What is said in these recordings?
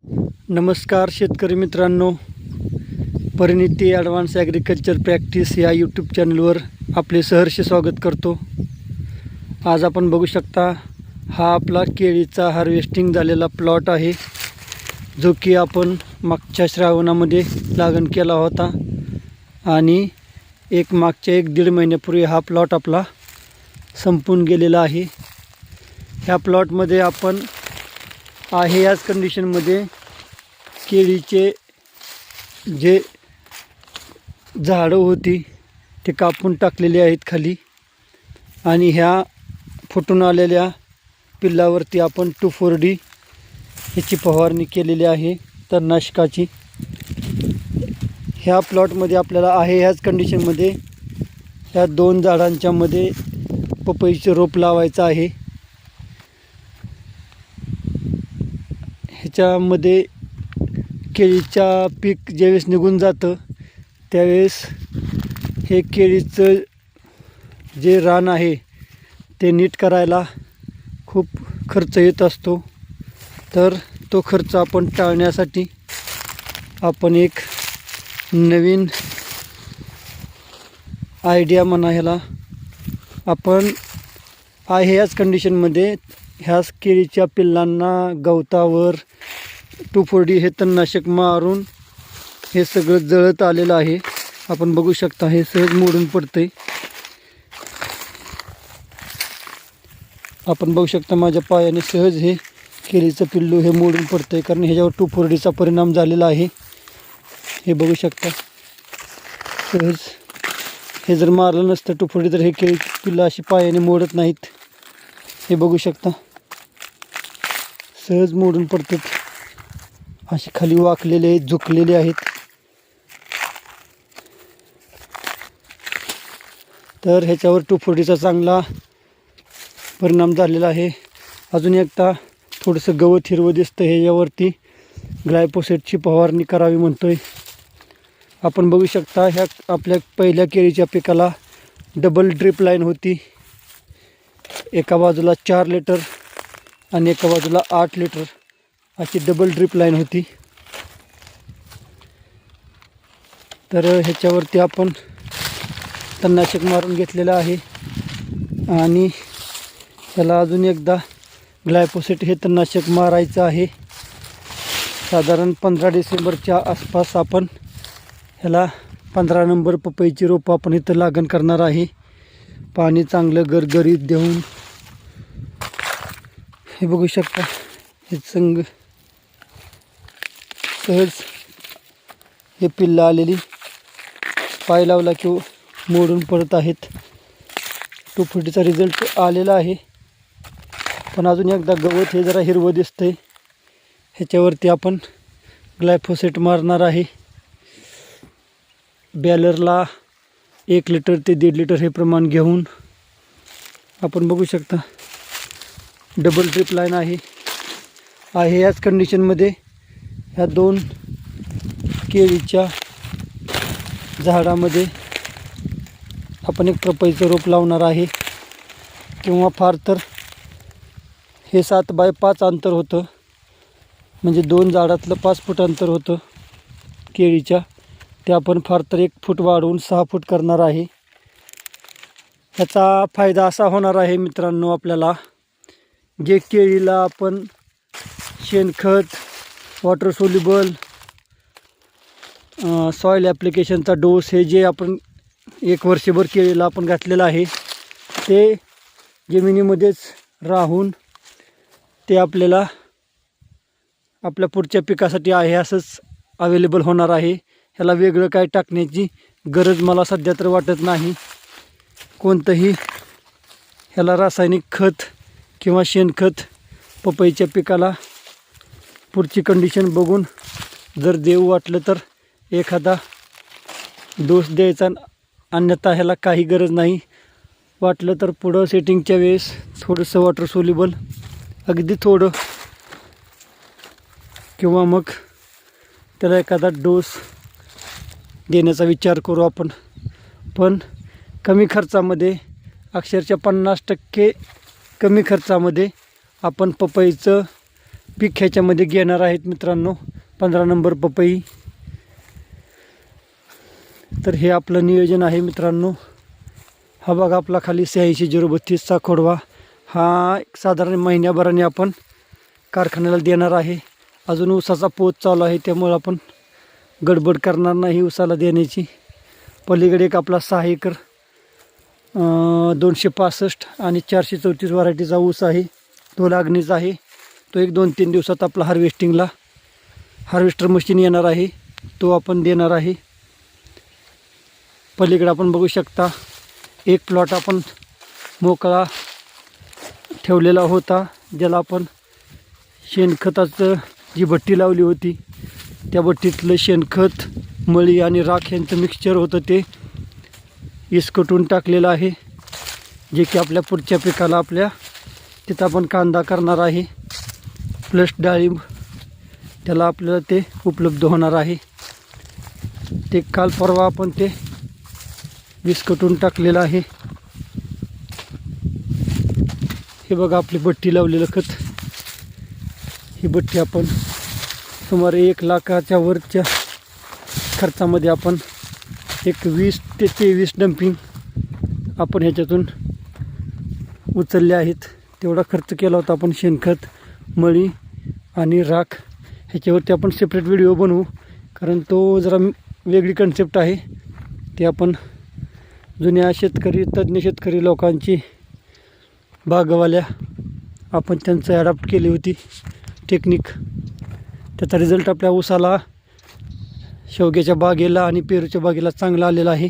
नमस्कार शेतकरी मित्रांनो, परिणिती ॲडव्हान्स ॲग्रिकल्चर प्रॅक्टिस या यूट्यूब चॅनलवर आपले सहर्ष स्वागत करतो। आज आपण बघू शकता हा आपला केळीचा हार्वेस्टिंग झालेला प्लॉट आहे, जो की आपण मागच्या श्रावणामध्ये लागण केला होता आणि मागच्या 1-1.5 महिन्यापूर्वी हा प्लॉट आपला संपून गेलेला आहे। ह्या प्लॉटमध्ये आपण आहे याच कंडिशनमध्ये केळीचे जे झाडं होती ते कापून टाकलेले आहेत खाली, आणि ह्या फुटून आलेल्या पिल्लावरती आपण 2,4-D ह्याची फवारणी केलेली आहे तणनाशकाची। ह्या प्लॉटमध्ये आपल्याला आहे ह्याच कंडिशनमध्ये ह्या 2 झाडांच्या मध्ये पपईचे रोप लावायचं आहे। ह्याच्यामध्ये केळीच्या पीक ज्यावेळेस निघून जातं त्यावेळेस हे केळीचं जे रान आहे ते नीट करायला खूप खर्च येत असतो, तर तो खर्च आपण टाळण्यासाठी आपण एक नवीन आयडिया म्हणा ह्याला, आपण आहे याच कंडिशनमध्ये ह्या केळीच्या पिल्लांना गवतावर 2,4-D हे तणनाशक मारून हे सगळं जळत आलेलं आहे। आपण बघू शकता हे सहज मोडून पडतंय। आपण बघू शकता माझ्या पायाने सहज हे केळीचं पिल्लू हे मोडून पडतंय, कारण ह्याच्यावर 2,4-Dचा परिणाम झालेला आहे। हे बघू शकता सहज, हे जर मारलं नसतं 2,4-D तर हे केळीची पिल्लं अशी पायाने मोडत नाहीत। हे बघू शकता सहज मोडून पडतात, असे खाली वाकलेले आहेत, झुकलेले आहेत। तर ह्याच्यावर 2,4-Dचा चांगला परिणाम झालेला आहे। अजून एकदा थोडंसं गवत हिरवं दिसतं, ह्याच्यावरती ग्लायफोसेटची फवारणी करावी म्हणतोय। आपण बघू शकता ह्या आपल्या पहिल्या केळीच्या पिकाला डबल ड्रिप लाईन होती, एका बाजूला 4 लिटर आणि एका बाजूला 8 लिटर अशी डबल ड्रिप लाईन होती। तर ह्याच्यावरती आपण तणनाशक मारून घेतलेलं आहे आणि ह्याला अजून एकदा ग्लायफोसेट हे तणनाशक मारायचं आहे। साधारण 15 डिसेंबरच्या आसपास आपण ह्याला 15 नंबर पपईची रोपं आपण इथं लागण करणार आहे, पाणी चांगलं गरगरीत देऊन। हे बघू शकता हे संग सहज हे पिल्लं आलेली पाय लावला की मोडून पडत आहेत। 2,4-Dचा रिझल्ट आलेला आहे, पण अजून एकदा गवत हे जरा हिरवं दिसतंय, ह्याच्यावरती आपण ग्लायफोसेट मारणार आहे। बॅलरला 1 लिटर ते 1.5 लिटर हे प्रमाण घेऊन आपण बघू शकता डबल ड्रिप लाईन आहे याच कंडिशनमध्ये ह्या 2 केळीच्या झाडामध्ये आपण एक पपईचं रोप लावणार आहे, किंवा फार तर हे 7x5 अंतर होतं, म्हणजे 2 झाडातलं 5 फूट अंतर होतं केळीच्या, ते आपण फार तर 1 फूट वाढवून 6 फूट करणार आहे। ह्याचा फायदा असा होणार आहे मित्रांनो, आपल्याला जे केळीला आपण शेणखत, वॉटर सोल्युबल सॉईल ॲप्लिकेशनचा डोस हे जे आपण 1 वर्षभर केळीला आपण घातलेलं आहे ते जमिनीमध्येच राहून ते आपल्याला आपल्या पुढच्या पिकासाठी आहे असंच अवेलेबल होणार आहे। ह्याला वेगळं काय टाकण्याची गरज मला सध्या तर वाटत नाही। कोणतंही ह्याला रासायनिक खत किंवा शेणखत पपईच्या पिकाला पुढची कंडिशन बघून जर देऊ वाटलं तर एखादा डोस द्यायचा, अन्यथा ह्याला काही गरज नाही। वाटलं तर पुढं सेटिंगच्या वेळेस थोडंसं वॉटर सोल्युबल अगदी थोडं, किंवा मग त्याला एखादा डोस देण्याचा विचार करू आपण। पण कमी खर्चामध्ये, अक्षरशः 50% कमी खर्चामध्ये आपण पपईचं पीक ह्याच्यामध्ये घेणार आहेत मित्रांनो. 15 नंबर पपई. तर हे आपलं नियोजन आहे मित्रांनो. हा बघा आपला खाली 86-032चा खोडवा. हा साधारण महिन्याभराने आपण कारखान्याला देणार आहे. अजून ऊसाचा पोत चालू आहे, त्यामुळे आपण गडबड करणार नाही ऊसाला देण्याची. पलीकडे एक आपला 6 एकर 265 आणि 434 व्हरायटीचा ऊस आहे. तो लागणीचा आहे. तो एक 2-3 दिवसात आपला हार्वेस्टर मशीन येणार आहे, तो आपण देणार आहे. पलीकडे आपण बघू शकता एक प्लॉट आपण मोकळा ठेवलेला होता, ज्याला आपण शेणखताचं जी भट्टी लावली होती त्या भट्टीतलं शेणखत, मळी आणि राख यांचं मिक्सचर होतं, ते इसकटून टाकलेलं आहे. जे की आपल्या पुढच्या पिकाला आपल्या तिथं आपण कांदा करणार आहे प्लस डाळिंब, त्याला आपल्याला ते उपलब्ध होणार आहे. ते काल परवा आपण ते विस्कटून टाकलेलं आहे. हे बघा आपली भट्टी लावलेलं खत. ही भट्टी आपण सुमारे 1 लाखाच्या वरच्या खर्चामध्ये आपण एक 20 ते 23 डंपिंग आपण ह्याच्यातून उचलले आहेत. तेवढा खर्च केला होता आपण शेणखत, मळी आणि राख. ह्याच्यावरती आपण सेपरेट व्हिडिओ बनवू, कारण तो जरा वेगळी कन्सेप्ट आहे. ते आपण जुन्या तज्ज्ञ शेतकरी लोकांची, बागवाल्या, आपण त्यांचं ॲडॉप्ट केली होती टेक्निक. त्याचा रिझल्ट आपल्या ऊसाला, शेवग्याच्या बागेला आणि पेरूच्या बागेला चांगला आलेला आहे.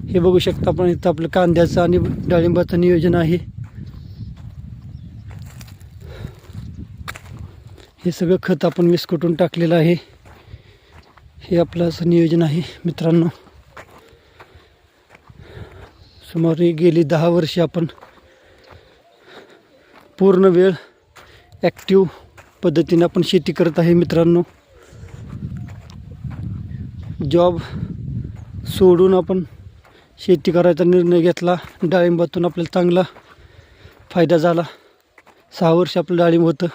हे बघू शकता आपण इथं आपलं कांद्याचं आणि डाळिंबाचं नियोजन आहे. हे सगळं खत आपण विस्कटून टाकलेलं आहे. हे आपलं असं नियोजन आहे मित्रांनो. सुमारे गेली 10 वर्षे आपण पूर्ण वेळ ॲक्टिव्ह पद्धतीने आपण शेती करत आहे मित्रांनो. जॉब सोडून आपण शेती करायचा निर्णय घेतला. डाळिंबातून आपल्याला चांगला फायदा झाला. 6 वर्ष आपलं डाळिंब होतं.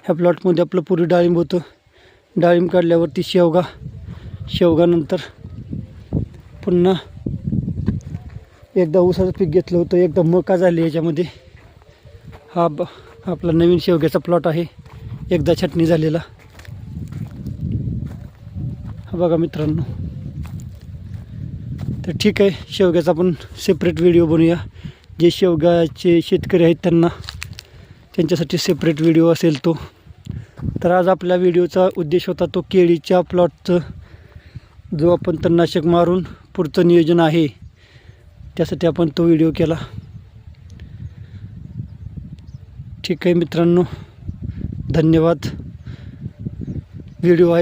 ह्या प्लॉटमध्ये आपलं पूर्वी डाळिंब होतं. डाळिंब काढल्यावरती शेवगानंतर पुन्हा एकदा ऊसाचं पीक घेतलं होतं, एकदा मका झाली याच्यामध्ये. हा आपला नवीन शेवग्याचा प्लॉट आहे, एकदा छाटणी झालेला. हा बघा मित्रांनो. तर ठीक आहे, शेवग्याचा आपण सेपरेट व्हिडिओ बनवूया. जे शेवग्याचे शेतकरी आहेत त्यांच्यासाठी सेपरेट व्हिडिओ असेल तो. तर आज आपल्या व्हिडिओचा उद्देश होता तो केळीच्या प्लॉटचं, जो आपण तणनाशक मारून पुढचं नियोजन आहे त्यासाठी आपण तो व्हिडिओ केला. ठीक आहे मित्रांनो, धन्यवाद. व्हिडिओ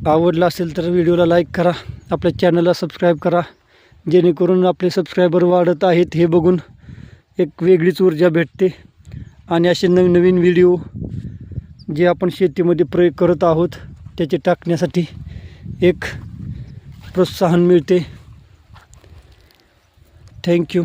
आवडला असेल तर व्हिडिओला लाईक करा, आपल्या चॅनलला सबस्क्राईब करा, जेणेकरून आपले सबस्क्रायबर वाढत आहेत हे बघून एक वेगळीच ऊर्जा भेटते. आणि असे नवीन नवीन व्हिडिओ जे आपण शेतीमध्ये प्रयोग करत आहोत त्याचे टाकण्यासाठी एक प्रोत्साहन मिळते. थँक्यू.